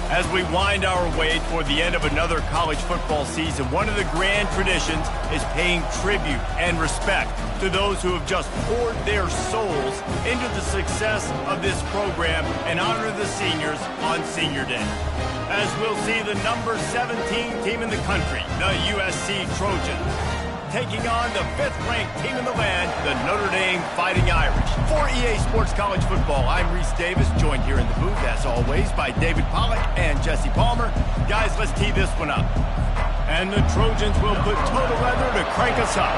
As we wind our way toward the end of another college football season, one of the grand traditions is paying tribute and respect to those who have just poured their souls into the success of this program and honor the seniors on Senior Day. As we'll see the number 17 team in the country, the USC Trojans, taking on the 5th-ranked team in the land, the Notre Dame Fighting Irish. For EA Sports College Football, I'm Reese Davis, joined here in the booth, as always, by David Pollack and Jesse Palmer. Guys, let's tee this one up. And the Trojans will put total leather to crank us up.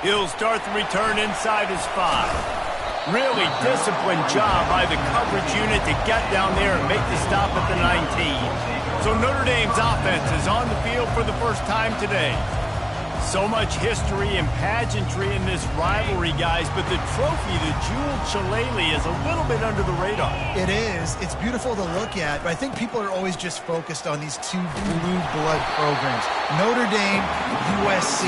He'll start the return inside his 5. Really disciplined job by the coverage unit to get down there and make the stop at the 19. So Notre Dame's offense is on the field for the first time today. So much history and pageantry in this rivalry, guys, but the trophy, the Jeweled Shillelagh, is a little bit under the radar. It is. It's beautiful to look at, but I think people are always just focused on these two blue blood programs. Notre Dame, USC.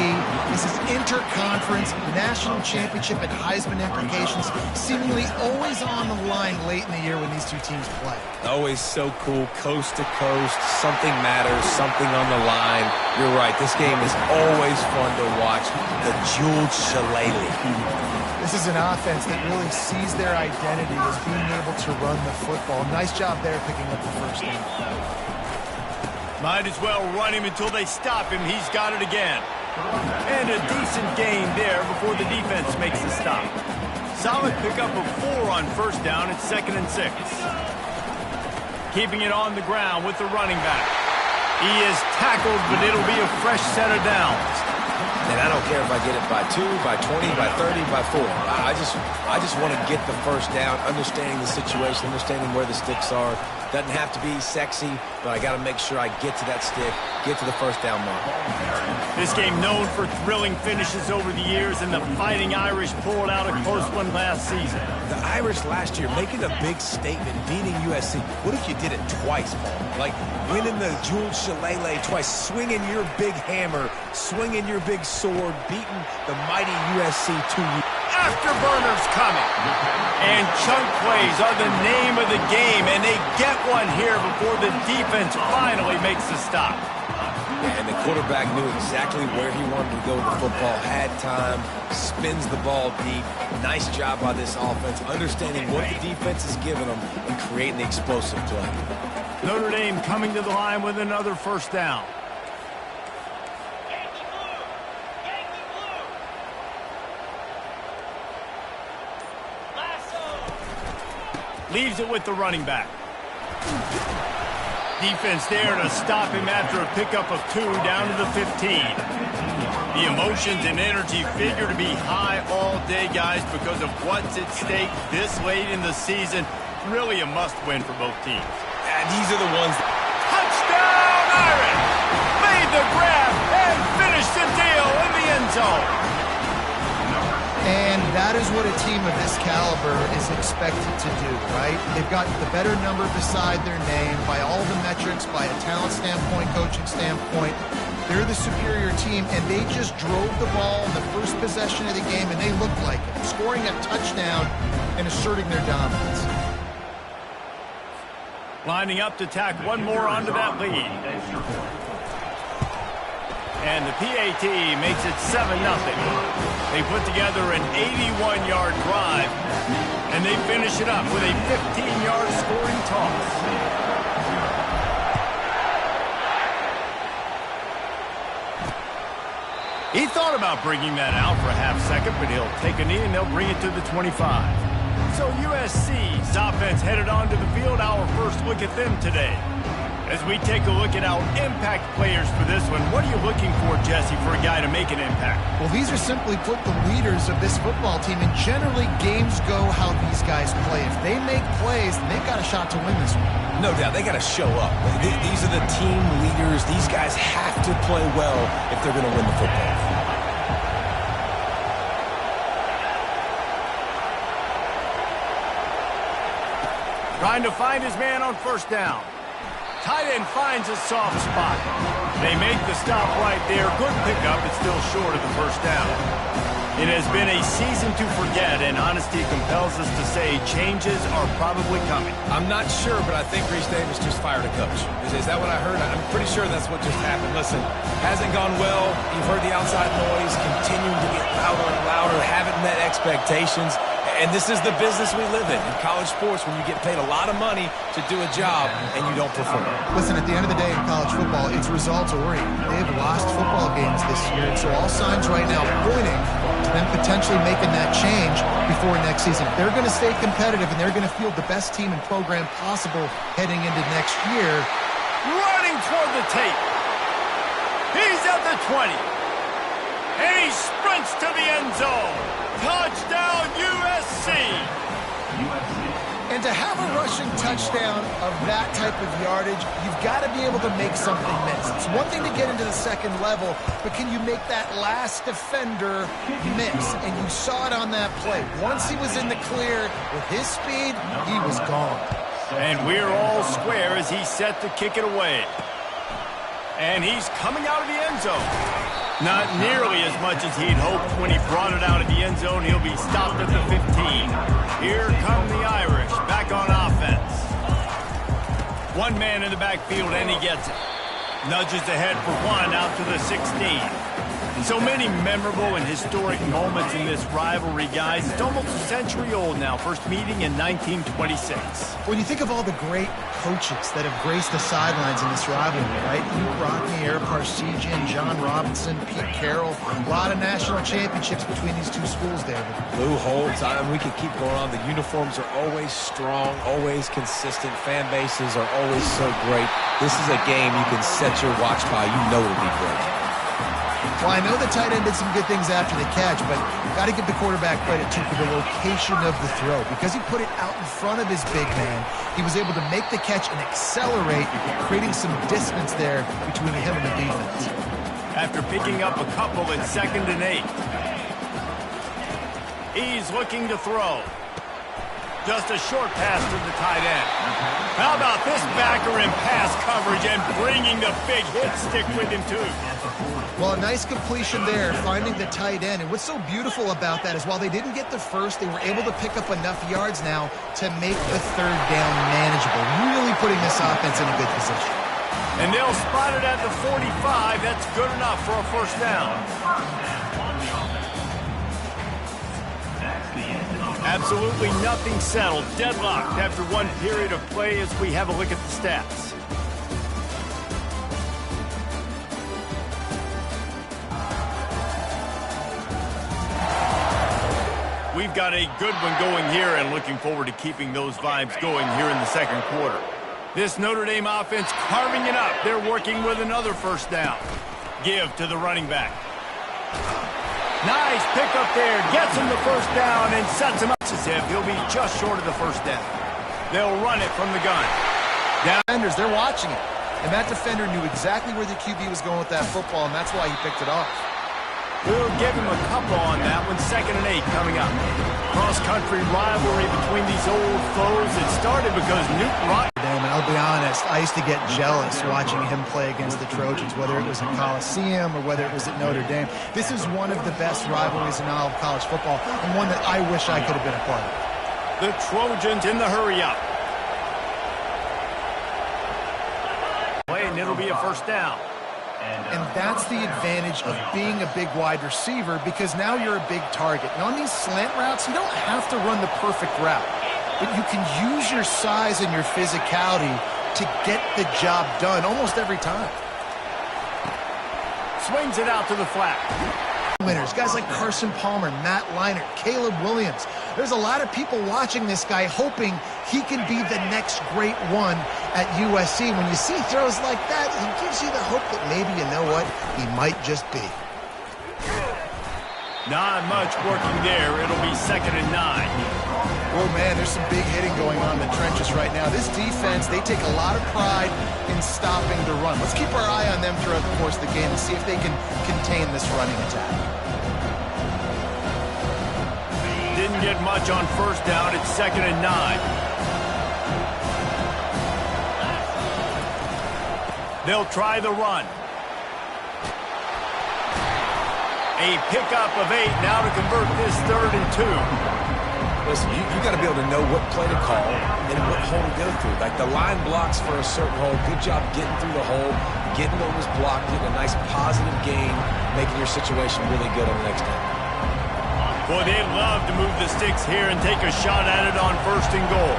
This is interconference, national championship, and Heisman implications seemingly always on the line late in the year when these two teams play. Always so cool, coast to coast. Something matters, something on the line. You're right. This game is always fun to watch. The Jeweled Shillelagh. This is an offense that really sees their identity as being able to run the football. Nice job there picking up the first down. Might as well run him until they stop him. He's got it again. And a decent gain there before the defense makes the stop. Solid pickup of 4 on first down at 2nd and 6. Keeping it on the ground with the running back. He is tackled, but it'll be a fresh set of downs. And I don't care if I get it by 2, by 20, by 30, by 4. I just want to get the first down, understanding the situation, understanding where the sticks are. Doesn't have to be sexy, but I got to make sure I get to that stick, get to the first down mark. This game known for thrilling finishes over the years, and the Fighting Irish pulled out a close one last season. The Irish last year making a big statement, beating USC. What if you did it twice, Paul? Like winning the Jeweled Shillelagh twice, swinging your big hammer, swinging your big sword, beating the mighty USC 2 years. Afterburners coming. And chunk plays are the name of the game, and they get one here before the defense finally makes the stop. And the quarterback knew exactly where he wanted to go with the football, had time, spins the ball deep. Nice job by this offense, understanding what the defense is giving them and creating the explosive play. Notre Dame coming to the line with another first down. Leaves it with the running back. Defense there to stop him after a pickup of 2 down to the 15. The emotions and energy figure to be high all day, guys, because of what's at stake this late in the season. Really a must-win for both teams. And these are the ones. Touchdown, Irish! Made the grab and finished the deal in the end zone. And that is what a team of this caliber is expected to do, right? They've got the better number beside their name by all the metrics, by a talent standpoint, coaching standpoint. They're the superior team, and they just drove the ball in the first possession of the game, and they looked like it, scoring a touchdown and asserting their dominance. Lining up to tack one more onto that lead. And the PAT makes it 7-0. They put together an 81-yard drive, and they finish it up with a 15-yard scoring toss. He thought about bringing that out for a half second, but he'll take a knee and they'll bring it to the 25. So USC's offense headed onto the field. Our first look at them today. As we take a look at our impact players for this one, what are you looking for, Jesse, for a guy to make an impact? Well, these are simply put the leaders of this football team, and generally games go how these guys play. If they make plays, then they've got a shot to win this one. No doubt, they got to show up. These are the team leaders. These guys have to play well if they're going to win the football. Trying to find his man on first down. Tight end finds a soft spot. They make the stop right there. Good pickup. It's still short of the first down. It has been a season to forget, and honesty compels us to say changes are probably coming. I'm not sure, but I think Reese Davis just fired a coach. Is that what I heard? I'm pretty sure that's what just happened. Listen, hasn't gone well. You've heard the outside noise, continuing to get louder and louder, haven't met expectations. And this is the business we live in college sports, when you get paid a lot of money to do a job and you don't perform. Listen, at the end of the day in college football, it's results-oriented. They've lost football games this year, and so all signs right now pointing to them potentially making that change before next season. They're going to stay competitive, and they're going to field the best team and program possible heading into next year. Running toward the tape. He's at the 20. And he sprints to the end zone. Touchdown, USC! And to have a rushing touchdown of that type of yardage, you've got to be able to make something miss. It's one thing to get into the second level, but can you make that last defender miss? And you saw it on that play. Once he was in the clear with his speed, he was gone. And we're all square as he's set to kick it away. And he's coming out of the end zone. Not nearly as much as he'd hoped when he brought it out of the end zone. He'll be stopped at the 15. Here come the Irish, back on offense. One man in the backfield, and he gets it. Nudges ahead for one out to the 16. So many memorable and historic moments in this rivalry, guys. It's almost a century old now. First meeting in 1926. When you think of all the great coaches that have graced the sidelines in this rivalry, right? Luke Rockne, Eric Parsegian, John Robinson, Pete Carroll. A lot of national championships between these two schools, David. Lou Holtz, we could keep going on. The uniforms are always strong, always consistent. Fan bases are always so great. This is a game you can set your watch by. You know it'll be great. Well, I know the tight end did some good things after the catch, but got to give the quarterback credit, too, for the location of the throw. Because he put it out in front of his big man, he was able to make the catch and accelerate, creating some distance there between him and the defense. After picking up a couple at 2nd and 8. He's looking to throw. Just a short pass to the tight end. How about this backer in pass coverage and bringing the big hit stick with him, too? Well, a nice completion there, finding the tight end. And what's so beautiful about that is while they didn't get the first, they were able to pick up enough yards now to make the third down manageable, really putting this offense in a good position. And they'll spot it at the 45. That's good enough for a first down. Absolutely nothing settled. Deadlocked after one period of play as we have a look at the stats. We've got a good one going here and looking forward to keeping those vibes going here in the second quarter. This Notre Dame offense carving it up. They're working with another first down. Give to the running back. Nice pickup there. Gets him the first down and sets him up as if he'll be just short of the first down. They'll run it from the gun. Defenders, they're watching it. And that defender knew exactly where the QB was going with that football, and that's why he picked it off. We'll give him a couple on that one. 2nd and 8 coming up. Cross-country rivalry between these old foes. It started because Newton Rock. And I'll be honest, I used to get jealous watching him play against the Trojans, whether it was at Coliseum or whether it was at Notre Dame. This is one of the best rivalries in all of college football, and one that I wish I could have been a part of. The Trojans in the hurry-up. And it'll be a first down. And that's the advantage of being a big wide receiver, because now you're a big target. And on these slant routes, you don't have to run the perfect route, but you can use your size and your physicality to get the job done almost every time. Swings it out to the flat. Winners, guys like Carson Palmer, Matt Leinart, Caleb Williams. There's a lot of people watching this guy hoping he can be the next great one at USC. When you see throws like that, it gives you the hope that maybe, you know what, he might just be. Not much working there. It'll be 2nd and 9. Oh, man, there's some big hitting going on in the trenches right now. This defense, they take a lot of pride in stopping the run. Let's keep our eye on them throughout the course of the game and see if they can contain this running attack. Didn't get much on first down. It's 2nd and 9. They'll try the run. A pickup of 8 now to convert this 3rd and 2. Listen, you got to be able to know what play to call and what hole to go through. Like the line blocks for a certain hole. Good job getting through the hole, getting what was blocked, getting a nice positive gain, making your situation really good on the next down. Boy, they'd love to move the sticks here and take a shot at it on 1st and goal.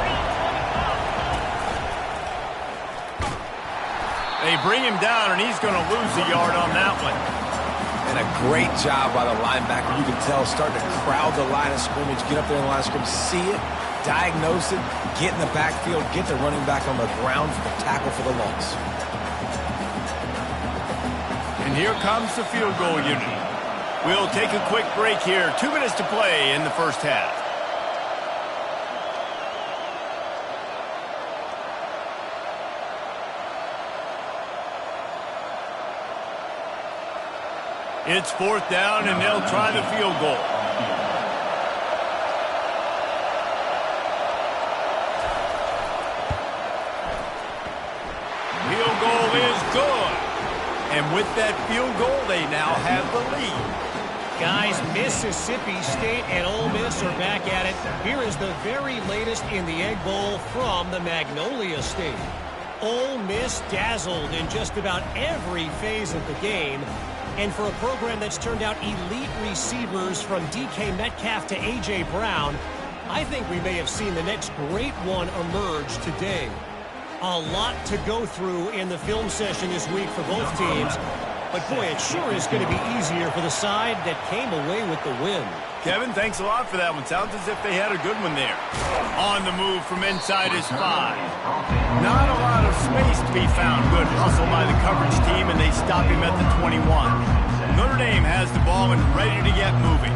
They bring him down, and he's going to lose a yard on that one. And a great job by the linebacker. You can tell starting to crowd the line of scrimmage, get up there in the line of scrimmage, see it, diagnose it, get in the backfield, get the running back on the ground for the tackle for the loss. And here comes the field goal unit. We'll take a quick break here. 2 minutes to play in the first half. It's 4th down, and they'll try the field goal. Field goal is good. And with that field goal, they now have the lead. Guys, Mississippi State and Ole Miss are back at it. Here is the very latest in the Egg Bowl from the Magnolia State. Ole Miss dazzled in just about every phase of the game. And for a program that's turned out elite receivers from DK Metcalf to A.J. Brown, I think we may have seen the next great one emerge today. A lot to go through in the film session this week for both teams. But, boy, it sure is going to be easier for the side that came away with the win. Kevin, thanks a lot for that one. Sounds as if they had a good one there. On the move from inside his 5. Not a lot of space to be found. Good hustle by the coverage team, and they stop him at the 21. Notre Dame has the ball and ready to get moving.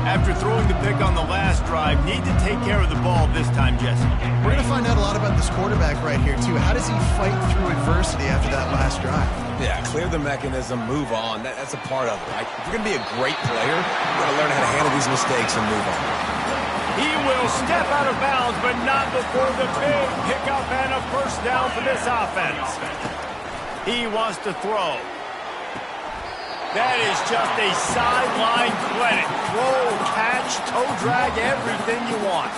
After throwing the pick on the last drive, need to take care of the ball this time, Jesse. We're going to find out a lot about this quarterback right here, too. How does he fight through adversity after that last drive? Yeah, clear the mechanism, move on. That's a part of it, right? If you're going to be a great player, you got to learn how to handle these mistakes and move on. He will step out of bounds, but not before the big pickup and a 1st down for this offense. He wants to throw. That is just a sideline clinic. Throw, catch, toe drag, everything you want.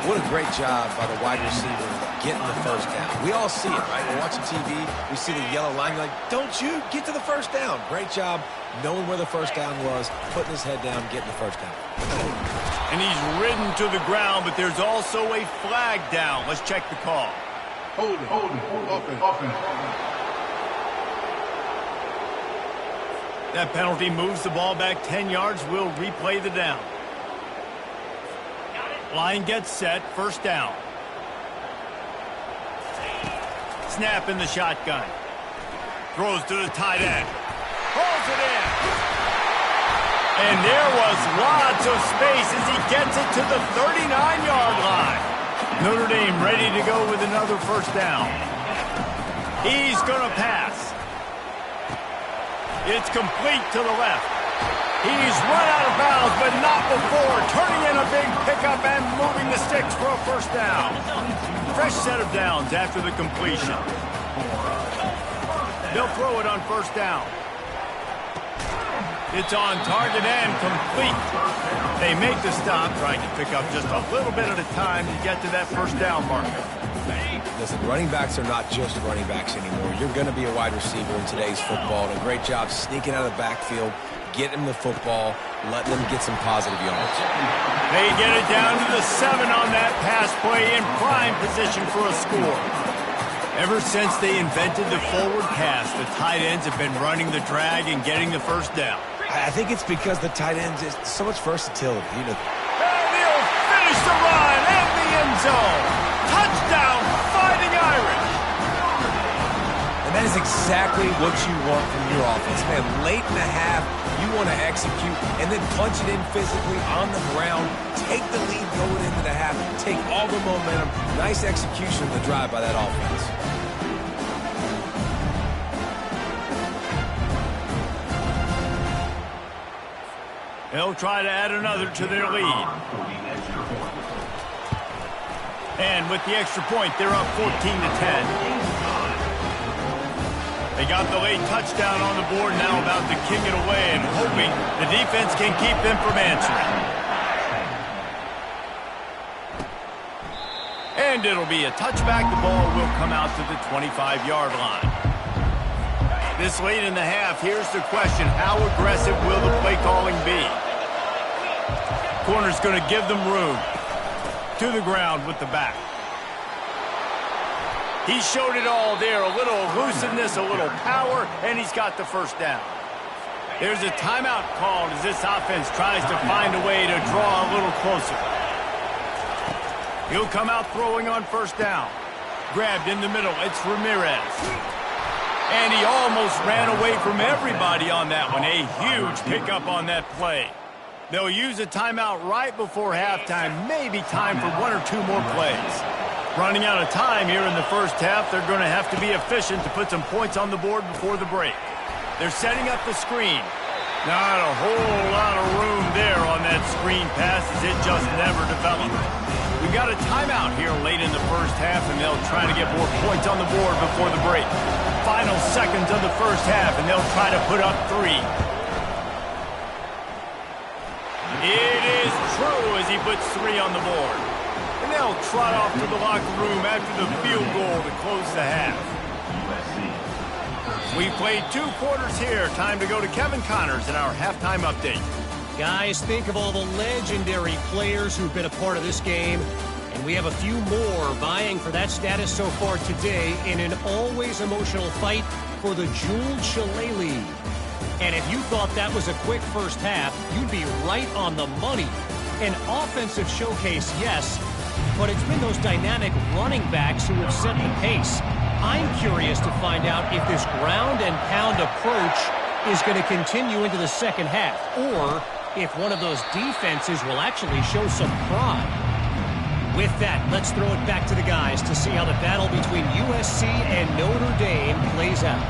What a great job by the wide receiver getting the 1st down. We all see it, right? We're watching TV. We see the yellow line. You're like, don't you get to the 1st down. Great job knowing where the 1st down was, putting his head down, getting the 1st down. And he's ridden to the ground, but there's also a flag down. Let's check the call. Hold it. Open. That penalty moves the ball back 10 yards. We'll replay the down. Line gets set. 1st down. Snap in the shotgun. Throws to the tight end. Pulls it in. And there was lots of space as he gets it to the 39-yard line. Notre Dame ready to go with another 1st down. He's going to pass. It's complete to the left. He's run out of bounds, but not before turning in a big pickup and moving the sticks for a 1st down. Fresh set of downs after the completion. They'll throw it on 1st down. It's on target and complete. They make the stop, trying to pick up just a little bit at a time to get to that 1st down marker. Listen, running backs are not just running backs anymore. You're going to be a wide receiver in today's football. And a great job sneaking out of the backfield, getting the football, letting them get some positive yards. They get it down to the 7 on that pass play in prime position for a score. Ever since they invented the forward pass, the tight ends have been running the drag and getting the 1st down. I think it's because the tight ends is so much versatility. You know. And he'll finish the run in the end zone. Touchdown, Fighting Irish. And that is exactly what you want from your offense. Man, late in the half, you want to execute and then punch it in physically on the ground. Take the lead going into the half. Take all the momentum. Nice execution of the drive by that offense. They'll try to add another to their lead. And with the extra point, they're up 14-10. They got the late touchdown on the board, now about to kick it away and hoping the defense can keep them from answering. And it'll be a touchback. The ball will come out to the 25-yard line. This late in the half, here's the question. How aggressive will the play calling be? Corner's going to give them room. To the ground with the back. He showed it all there. A little elusiveness, a little power, and he's got the first down. There's a timeout called as this offense tries to find a way to draw a little closer. He'll come out throwing on first down. Grabbed in the middle. It's Ramirez. And he almost ran away from everybody on that one. A huge pickup on that play. They'll use a timeout right before halftime. Maybe time for one or two more plays. Running out of time here in the first half. They're going to have to be efficient to put some points on the board before the break. They're setting up the screen. Not a whole lot of room there on that screen pass as it just never developed. We've got a timeout here late in the first half, and they'll try to get more points on the board before the break. Final seconds of the first half, and they'll try to put up 3. It is true as he puts 3 on the board. And they'll trot off to the locker room after the field goal to close the half. We played 2 quarters here. Time to go to Kevin Connors in our halftime update. Guys, think of all the legendary players who've been a part of this game. And we have a few more vying for that status so far today in an always emotional fight for the Jules Shillelagh. And if you thought that was a quick first half, you'd be right on the money. An offensive showcase, yes, but it's been those dynamic running backs who have set the pace. I'm curious to find out if this ground and pound approach is going to continue into the second half, or if one of those defenses will actually show some pride. With that, let's throw it back to the guys to see how the battle between USC and Notre Dame plays out.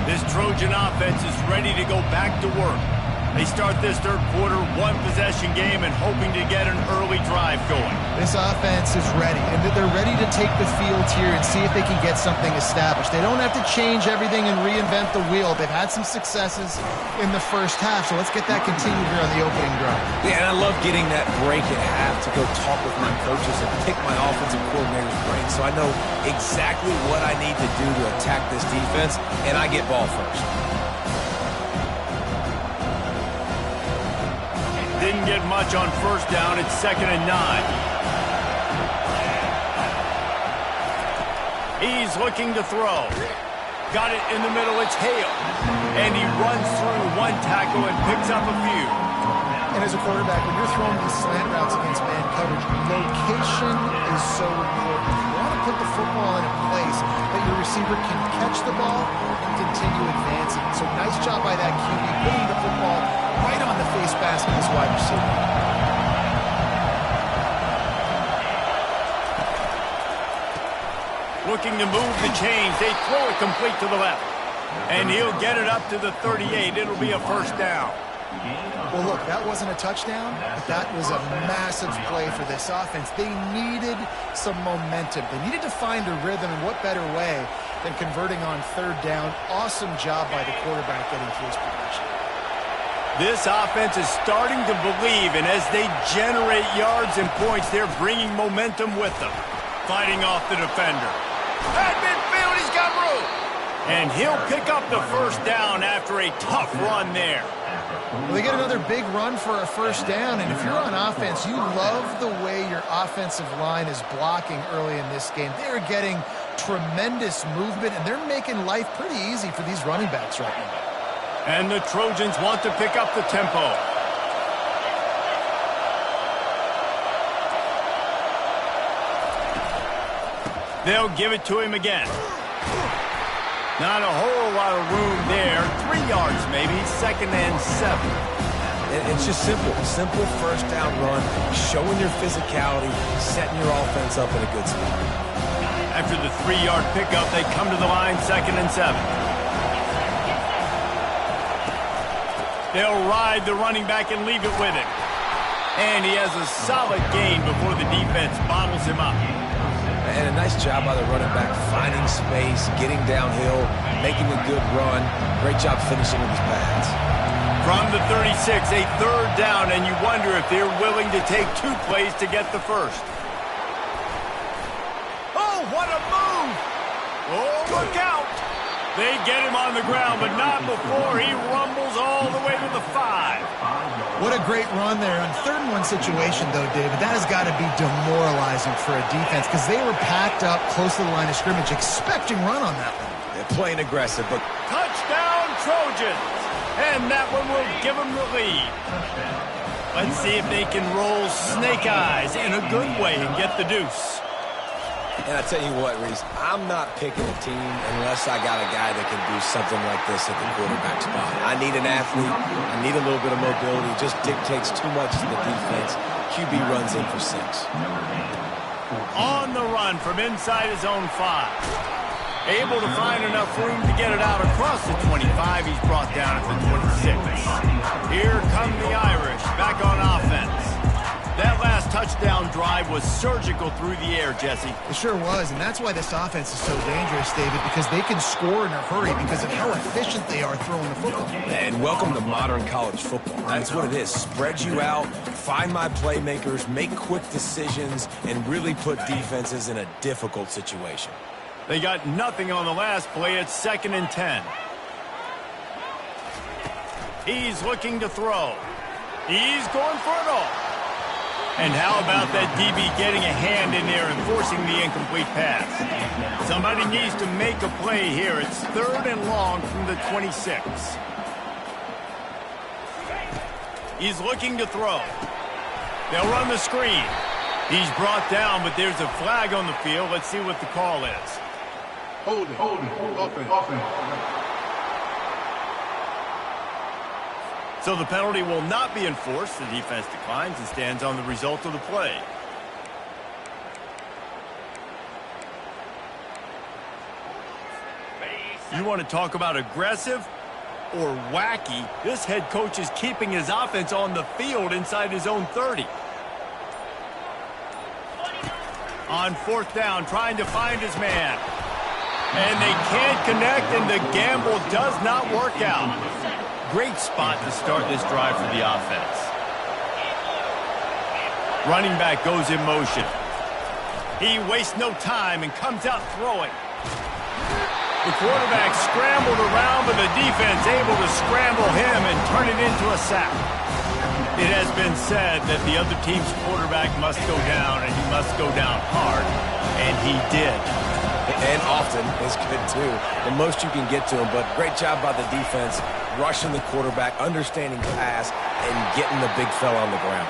This Trojan offense is ready to go back to work. They start this third quarter, 1-possession game, and hoping to get an early drive going. This offense is ready, and they're ready to take the field here and see if they can get something established. They don't have to change everything and reinvent the wheel. They've had some successes in the first half, so let's get that continued here on the opening drive. Yeah, and I love getting that break at half to go talk with my coaches and pick my offensive coordinator's brain so I know exactly what I need to do to attack this defense, and I get ball first. Didn't get much on first down. It's 2nd and 9. He's looking to throw. Got it in the middle. It's Hale. And he runs through one tackle and picks up a few. And as a quarterback, when you're throwing these slant routes against man coverage, location is so important. You want to put the football in a place that your receiver can catch the ball and continue advancing. So nice job by that QB putting the football right on the face mask of this wide receiver. Looking to move the chains. They throw it complete to the left. And he'll get it up to the 38. It'll be a first down. Well, look, that wasn't a touchdown, but that was a massive play for this offense. They needed some momentum. They needed to find a rhythm, and what better way than converting on third down. Awesome job by the quarterback getting through his progression. This offense is starting to believe, and as they generate yards and points, they're bringing momentum with them. Fighting off the defender. At midfield, he's got room. And he'll pick up the first down after a tough run there. Well, they get another big run for a first down, and if you're on offense, you love the way your offensive line is blocking early in this game. They're getting tremendous movement, and they're making life pretty easy for these running backs right now. And the Trojans want to pick up the tempo. They'll give it to him again. Not a whole lot of room there. 3 yards maybe, 2nd and 7. It's just simple. Simple first down run, showing your physicality, setting your offense up in a good spot. After the 3-yard pickup, they come to the line, 2nd and 7. They'll ride the running back and leave it with him. And he has a solid gain before the defense bottles him up. And a nice job by the running back, finding space, getting downhill, making a good run. Great job finishing with his pads. From the 36, a third down, and you wonder if they're willing to take 2 plays to get the first. Oh, what a move! Oh, look out! They get him on the ground, but not before he rumbles all the way to the 5. What a great run there. On 3rd-and-1 situation, though, David, that has got to be demoralizing for a defense because they were packed up close to the line of scrimmage, expecting run on that one. They're playing aggressive, but Touchdown, Trojans! And that one will give them the lead. Let's see if they can roll snake eyes in a good way and get the deuce. And I tell you what, Reese, I'm not picking a team unless I got a guy that can do something like this at the quarterback spot. I need an athlete. I need a little bit of mobility. It just dictates too much to the defense. QB runs in for 6. On the run from inside his own 5. Able to find enough room to get it out across the 25. He's brought down at the 26. Here come the Irish back on offense. That last touchdown drive was surgical through the air, Jesse. It sure was, and that's why this offense is so dangerous, David, because they can score in a hurry because of how efficient they are throwing the football. And welcome to modern college football. That's what it is. Spread you out, find my playmakers, make quick decisions, and really put defenses in a difficult situation. They got nothing on the last play. It's 2nd and 10. He's looking to throw. He's going for it all. And how about that DB getting a hand in there and forcing the incomplete pass? Somebody needs to make a play here. It's 3rd and long from the 26. He's looking to throw. They'll run the screen. He's brought down, but there's a flag on the field. Let's see what the call is. Holding, offense. So the penalty will not be enforced. The defense declines and stands on the result of the play. You want to talk about aggressive or wacky? This head coach is keeping his offense on the field inside his own 30. On 4th down, trying to find his man. And they can't connect, and the gamble does not work out. Great spot to start this drive for the offense. Running back goes in motion. He wastes no time and comes out throwing. The quarterback scrambled around, but the defense able to scramble him and turn it into a sack. It has been said that the other team's quarterback must go down, and he must go down hard, and he did. And often is good, too. The most you can get to him, but great job by the defense, rushing the quarterback, understanding pass, and getting the big fella on the ground.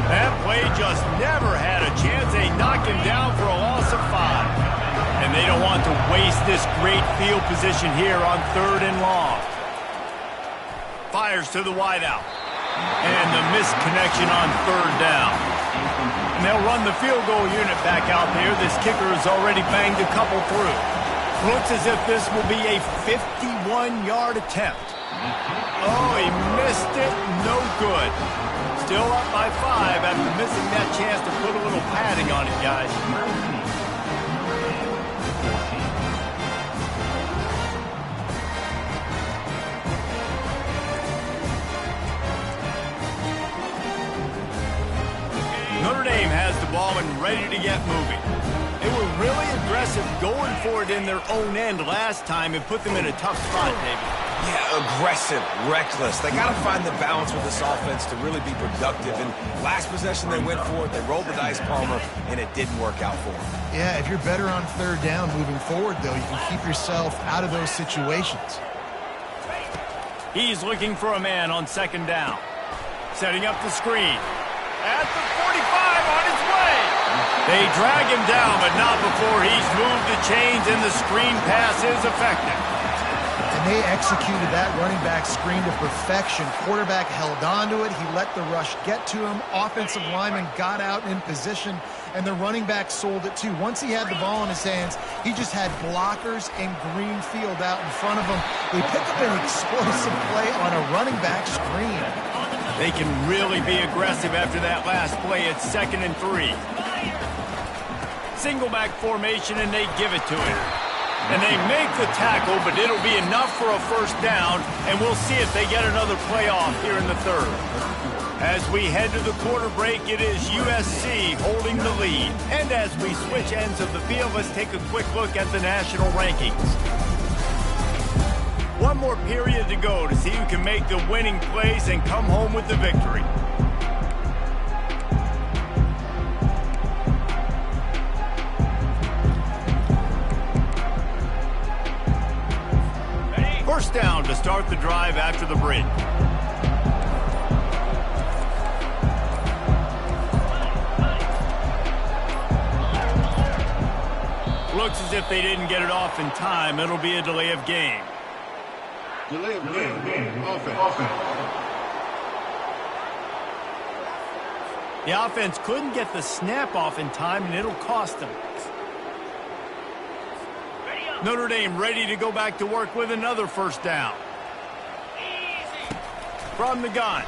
That play just never had a chance. They knock him down for a loss of 5. And they don't want to waste this great field position here on 3rd and long. Fires to the wideout. And the missed connection on 3rd down. And they'll run the field goal unit back out there. This kicker has already banged a couple through. Looks as if this will be a 51-yard attempt. Oh, he missed it. No good. Still up by 5 after missing that chance to put a little padding on it, guys. Notre Dame has the ball and ready to get moving. They were really aggressive going for it in their own end last time and put them in a tough spot, David. Yeah, aggressive, reckless. They got to find the balance with this offense to really be productive. And last possession they went for it, they rolled the dice, Palmer, and it didn't work out for them. Yeah, if you're better on 3rd down moving forward, though, you can keep yourself out of those situations. He's looking for a man on 2nd down. Setting up the screen. At the 45, on his way. They drag him down, but not before he's moved the chains and the screen pass is effective. And they executed that running back screen to perfection. Quarterback held on to it. He let the rush get to him. Offensive lineman got out in position, and the running back sold it too. Once he had the ball in his hands, he just had blockers and green field out in front of him. They picked up an explosive play on a running back screen. They can really be aggressive after that last play. It's 2nd and 3. single back formation, and they give it to him. And they make the tackle, but it'll be enough for a first down, and we'll see if they get another play off here in the third. As we head to the quarter break, it is USC holding the lead. And as we switch ends of the field, let's take a quick look at the national rankings. One more period to go to see who can make the winning plays and come home with the victory. First down to start the drive after the break. Looks as if they didn't get it off in time. It'll be a delay of game. Delay of game. Offense. The offense couldn't get the snap off in time, and it'll cost them. Notre Dame ready to go back to work with another first down. From the gun.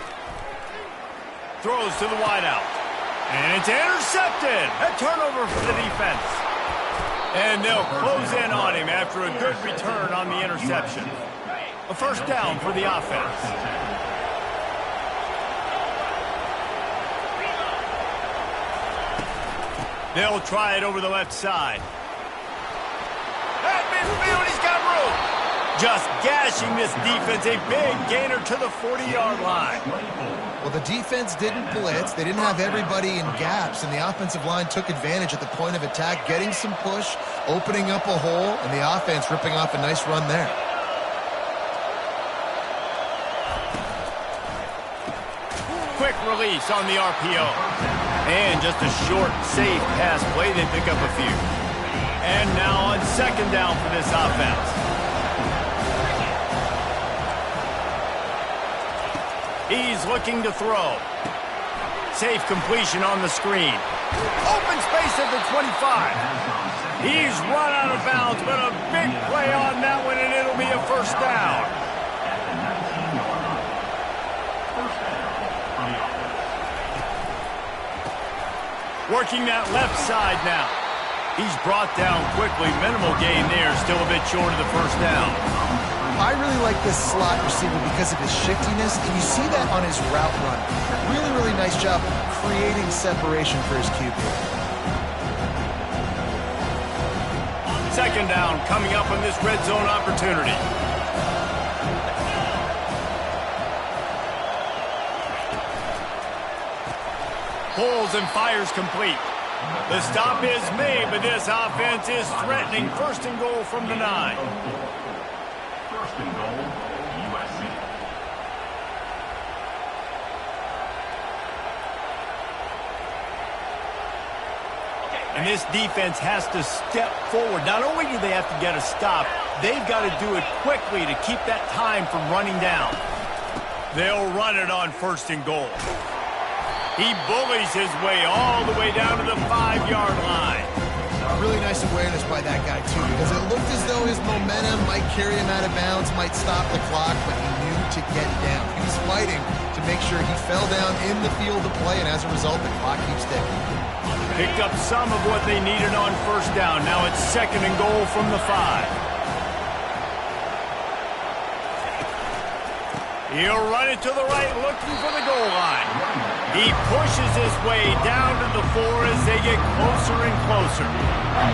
Throws to the wideout. And it's intercepted. A turnover for the defense. And they'll close in on him after a good return on the interception. A first down for the offense. They'll try it over the left side. At midfield, he's got room. Just gashing this defense, a big gainer to the 40-yard line. Well, the defense didn't blitz. They didn't have everybody in gaps, and the offensive line took advantage at the point of attack, getting some push, opening up a hole, and the offense ripping off a nice run there. Quick release on the RPO. And just a short, safe pass play. They pick up a few. And now on second down for this offense. He's looking to throw. Safe completion on the screen. Open space at the 25. He's run out of bounds, but a big play on that one, and it'll be a first down. Working that left side now. He's brought down quickly. Minimal gain there. Still a bit short of the first down. I really like this slot receiver because of his shiftiness, and you see that on his route run. Really, really nice job creating separation for his QB. Second down coming up on this red zone opportunity. Pulls and fires complete. The stop is made, but this offense is threatening. First and goal from the 9. First and goal, USC. And this defense has to step forward. Not only do they have to get a stop, they've got to do it quickly to keep that time from running down. They'll run it on first and goal. He bullies his way all the way down to the 5-yard line. Really nice awareness by that guy, too, because it looked as though his momentum might carry him out of bounds, might stop the clock, but he knew to get down. He was fighting to make sure he fell down in the field of play, and as a result, the clock keeps ticking. Picked up some of what they needed on first down. Now it's second and goal from the 5. He'll run it to the right, looking for the goal line. He pushes his way down to the 4 as they get closer and closer.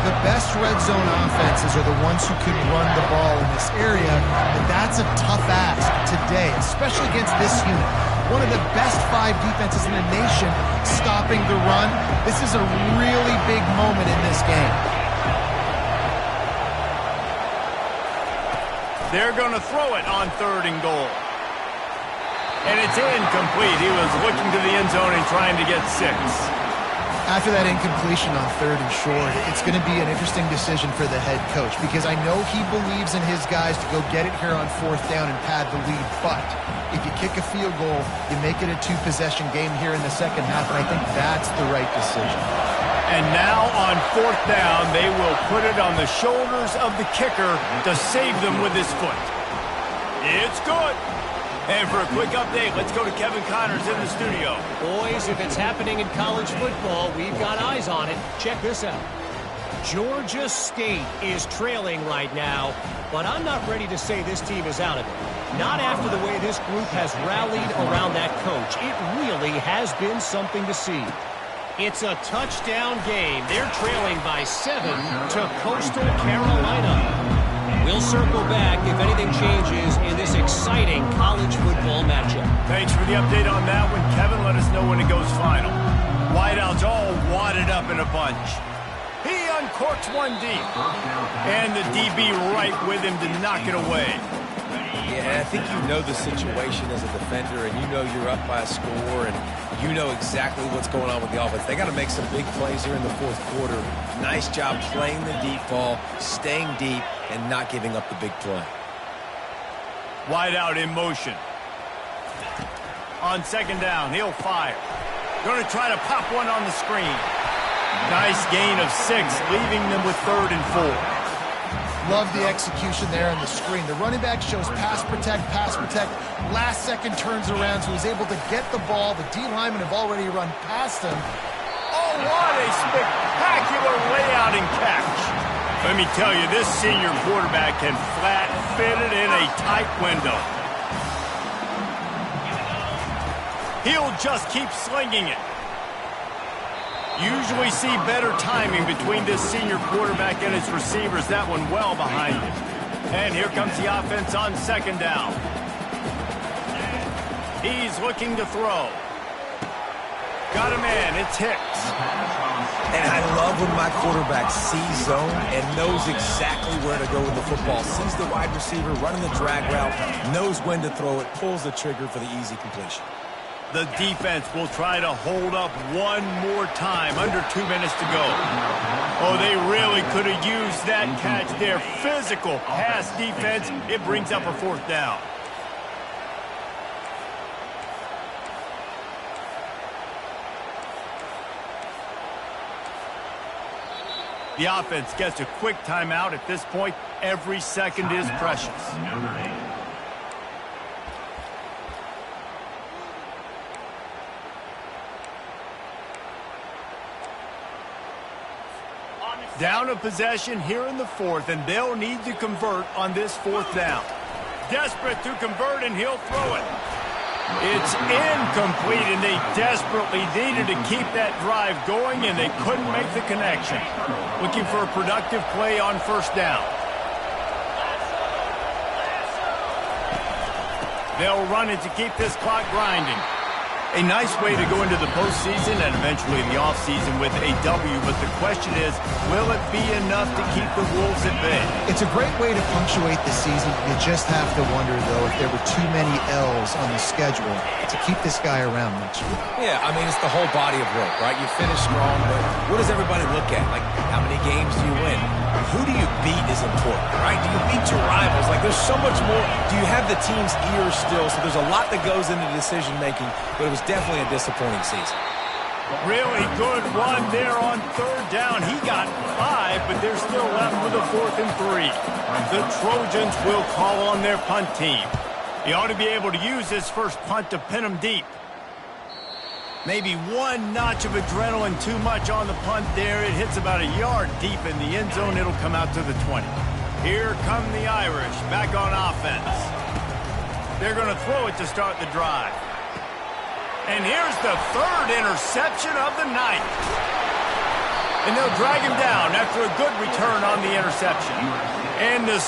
The best red zone offenses are the ones who can run the ball in this area, but that's a tough ask today, especially against this unit. One of the best 5 defenses in the nation stopping the run. This is a really big moment in this game. They're going to throw it on third and goal. And it's incomplete. He was looking to the end zone and trying to get 6. After that incompletion on third and short, it's going to be an interesting decision for the head coach because I know he believes in his guys to go get it here on fourth down and pad the lead. But if you kick a field goal, you make it a 2-possession game here in the second half, and I think that's the right decision. And now on fourth down, they will put it on the shoulders of the kicker to save them with his foot. It's good. And for a quick update, let's go to Kevin Connors in the studio. Boys, if it's happening in college football, we've got eyes on it. Check this out. Georgia State is trailing right now, but I'm not ready to say this team is out of it. Not after the way this group has rallied around that coach. It really has been something to see. It's a touchdown game. They're trailing by 7 to Coastal Carolina. We'll circle back if anything changes in this exciting college football matchup. Thanks for the update on that one, Kevin. Let us know when it goes final. Wideouts all wadded up in a bunch. He uncorks one deep. And the DB right with him to knock it away. Yeah, I think you know the situation as a defender, and you know you're up by a score, and you know exactly what's going on with the offense. They got to make some big plays here in the fourth quarter. Nice job playing the deep ball, staying deep, and not giving up the big play. Wide out in motion. On second down, he'll fire. Going to try to pop one on the screen. Nice gain of 6, leaving them with 3rd and 4. Love the execution there on the screen. The running back shows pass protect. Last second turns around, so he's able to get the ball. The D linemen have already run past him. Oh, what a spectacular layout and catch. Let me tell you, this senior quarterback can flat fit it in a tight window. He'll just keep slinging it. Usually see better timing between this senior quarterback and his receivers. That one well behind him. And here comes the offense on second down. He's looking to throw. Got a man. It's Hicks. And I love when my quarterback sees zone and knows exactly where to go with the football. Sees the wide receiver running the drag route, knows when to throw it, pulls the trigger for the easy completion. The defense will try to hold up one more time. Under 2 minutes to go. Oh, they really could have used that catch there. Physical pass defense. It brings up a 4th down. The offense gets a quick timeout. At this point, every second is precious. Down a possession here in the 4th, and they'll need to convert on this 4th down. Desperate to convert, and he'll throw it. It's incomplete, and they desperately needed to keep that drive going, and they couldn't make the connection. Looking for a productive play on 1st down. They'll run it to keep this clock grinding. A nice way to go into the postseason and eventually the offseason with a W, but the question is, will it be enough to keep the Wolves at bay? It's a great way to punctuate the season. You just have to wonder, though, if there were too many L's on the schedule to keep this guy around next year. Yeah, I mean, it's the whole body of work, right? You finish strong, but what does everybody look at? Like, how many games do you win? Who do you beat is important, right? Do you beat your rivals? Like, there's so much more. Do you have the team's ears still? So there's a lot that goes into decision-making, but it was definitely a disappointing season. Really good run there on 3rd down. He got 5, but they're still left with a 4th and 3. The Trojans will call on their punt team. He ought to be able to use this first punt to pin them deep. Maybe one notch of adrenaline too much on the punt there. It hits about a yard deep in the end zone. It'll come out to the 20. Here come the Irish back on offense. They're going to throw it to start the drive. And here's the 3rd interception of the night. And they'll drag him down after a good return on the interception. And the